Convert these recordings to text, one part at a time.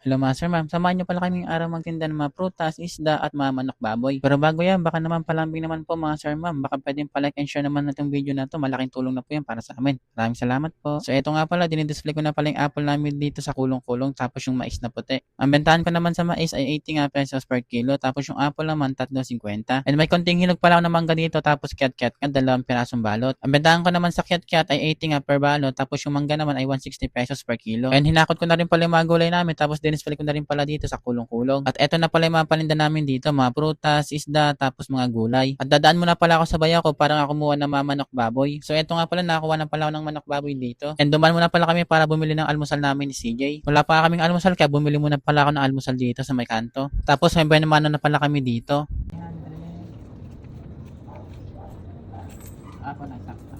Hello mga sir, ma'am. Samahan niyo pala kaming araw magtinda ng mga prutas, isda at mga manok baboy. Pero bago yan, baka naman palambing naman po mga sir, ma'am. Baka pwedeng pa-like and share naman na itong video na to. Malaking tulong na po yan para sa amin. Maraming salamat po. So ito nga pala, dinidisplay ko na pala yung apple namin dito sa kulong-kulong tapos yung mais na puti. Ang bentahan ko naman sa mais ay 80 nga pesos per kilo tapos yung apple naman 3.50. And may konting hinog pala ako ng mangga dito tapos kiat-kiat nga 2 pirasong balot. Ang bentahan ko naman sa kiat-kiat ay 80 nga per balot tapos yung mangga naman ay 160 pesos per kilo. And hinakot ko na rin pala yung mga gulay namin tapos dinisplay ko na rin pala dito sa kulong-kulong. At eto na pala yung mga paninda namin dito, mga prutas, isda, tapos mga gulay. At dadaan muna pala ako sa bayaw ko para nga kumuha ng mga manok baboy. So eto nga pala, nakakuha na pala ako ng manok baboy dito. And dumaan muna pala kami para bumili ng almusal namin ni CJ. Wala pa kaming almusal kaya bumili muna pala ako ng almusal dito sa may kanto. Tapos may naman na pala kami dito. Ako na, sakto.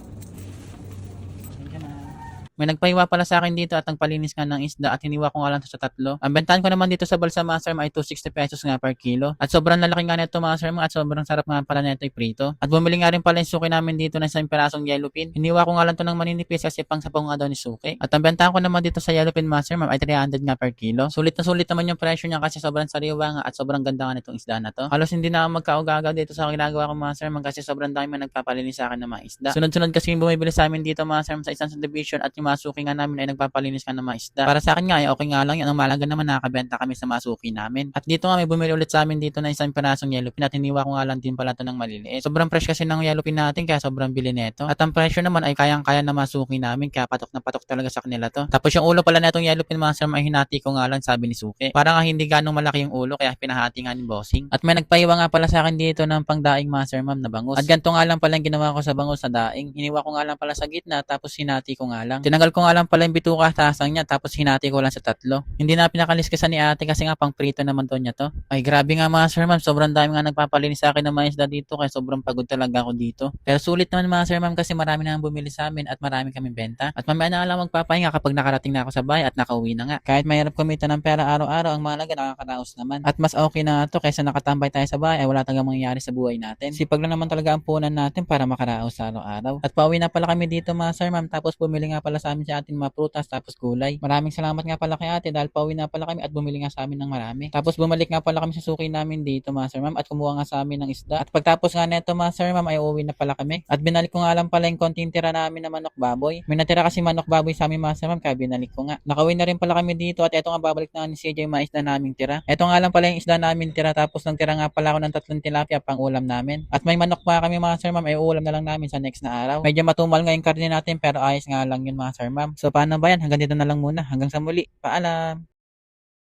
May nagpahiwa pala sa akin dito at nagpalinis nga ng isda at hiniwa ko nga lang sa tatlo. Ang bentahan ko naman dito sa Balsa Master ay 260 pesos nga per kilo. At sobrang lalaki nga nito Master at sobrang sarap nga pala nito prito. At bumili nga rin pala yung suki namin dito ng isang pirasong yellow pin. Hiniwa ko nga lang to ng maninipis kasi pang sapaw nga daw ni suki. At ang bentahan ko naman dito sa yellow pin Master ay 300 nga per kilo. Sulit na sulit naman yung presyo niya kasi sobrang sariwa nga at sobrang ganda nga nitong isda na to. Halos hindi na ako magkaugaga dito sa ginagawa ko Master kasi sobrang dami man nagpapalinis sa akin ng mga isda. Sunod-sunod kasi yung bumibili sa amin dito Master sa isang subdivision at yung masuki nga namin ay nagpapalinis ka ng mga isda. Para sa akin nga ay okay nga lang yan. Ang malaga naman nakakabenta kami sa masuki namin. At dito nga may bumili ulit sa amin dito na isang pirasong yellow pin at hiniwa ko nga lang din pala ito ng maliliit. Sobrang fresh kasi ng yellow pin natin kaya sobrang bili nito. At ang presyo naman ay kayang-kaya na masuki namin kaya patok na patok talaga sa kanila to. Tapos yung ulo pala na itong yellow pin master ay hinati ko nga lang sabi ni Suki. Para nga hindi ganong malaki yung ulo kaya pinahati nga ni bossing. At may nagpahiwa nga pala sa akin dito ng pangdaing master ma'am na bangus. At ganito nga lang pala yung ginawa ko sa bangus sa daing. Hiniwa ko nga lang pala sa gitna tapos hinati ko nga lang. Tinanggal ko nga lang pala yung bituka tasang niya tapos hinati ko lang sa tatlo. Hindi na pinakaliskasan ni ate kasi nga pang prito naman to niya to. Ay grabe nga mga sir ma'am, sobrang dami nga nagpapalinis sa akin ng mga isda dito kaya sobrang pagod talaga ako dito. Pero sulit naman mga sir ma'am kasi marami na bumili sa amin at marami kaming benta. At mamaya na lang magpapahinga kapag nakarating na ako sa bahay at nakauwi na nga. Kahit mahirap kumita ng pera araw-araw, ang mahalaga nakakaraos naman. At mas okay na to kaysa nakatambay tayo sa bahay ay wala talagang mangyayari sa buhay natin. Sipag lang naman talaga ang punan natin para makaraos sa araw-araw. At pauwi na pala kami dito mga sir ma'am tapos bumili nga pala sa amin si atin mga prutas tapos gulay. Maraming salamat nga pala kay ate dahil pauwi na pala kami at bumili nga sa amin ng marami. Tapos bumalik nga pala kami sa suki namin dito mga sir ma'am at kumuha nga sa amin ng isda. At pagtapos nga neto mga sir ma'am ay uuwi na pala kami. At binalik ko nga lang pala yung konting tira namin na manok baboy. May natira kasi manok baboy sa amin mga sir ma'am kaya binalik ko nga. Nakauwi na rin pala kami dito at eto nga babalik na ni CJ yung mga isda naming tira. Eto nga lang pala yung isda namin tira tapos nagtira nga pala ako ng 3 tilapia pang ulam namin. At may manok pa kami mga sir ma'am ay ulam na lang namin sa next na araw. Medyo matumal nga yung karne natin pero ayos nga lang yun mga sir ma'am. So paano ba yan? Hanggang dito na lang muna. Hanggang sa muli. Paalam!